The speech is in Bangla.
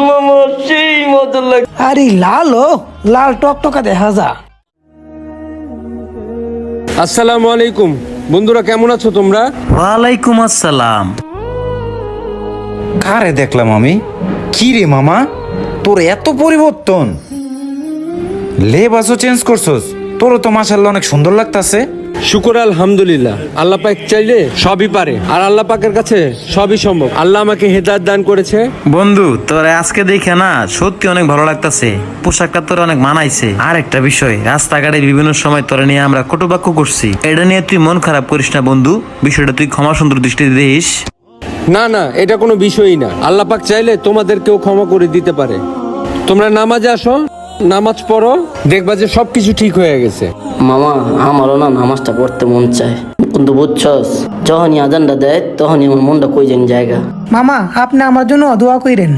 মামা সেই মজা লাগে। আরে লাল ও লাল টকটকা দেখা যা। আসসালামু আলাইকুম বন্ধুরা, কেমন আছো তোমরা? ওয়ালাইকুম আসসালাম। কারে দেখলাম আমি? কি রে মামা, তোর এত পরিবর্তন, লেবাসও চেঞ্জ করছস, তোরও তো মাশাআল্লাহ অনেক সুন্দর লাগতাছে। শুকর আলহামদুলিল্লাহ। আল্লাহ পাক চাইলে সবই পারে, আর আল্লাহ পাকের কাছে সবই সম্ভব। আল্লাহ আমাকে হেদায়েত দান করেছে। বন্ধু তোরে আজকে দেখে না সত্যি অনেক ভালো লাগতাছে, পোশাকটা তোর অনেক মানাইছে। আর একটা বিষয়, রাস্তাঘাটে বিভিন্ন সময় তোরে নিয়ে আমরা কটুবাক্য করছি, এটা নিয়ে তুই মন খারাপ করিস না বন্ধু, বিষয়টা তুই ক্ষমা সুন্দর দৃষ্টিতে দিস। না না, এটা কোনো বিষয়ই না। আল্লাহ পাক চাইলে তোমাদেরকেও ক্ষমা করে দিতে পারে। তোমরা নামাজে আসো, নামাজ পড়ো, দেখবা যে সবকিছু ঠিক হয়ে গেছে। মামা আমারও না নামাজটা পড়তে মন চায়, কিন্তু বুঝছস যখনই আজানটা দেয় তখনই আমার মনটা কই যেন জায়গা। মামা আপনি আমার জন্য দোয়া কইরেন।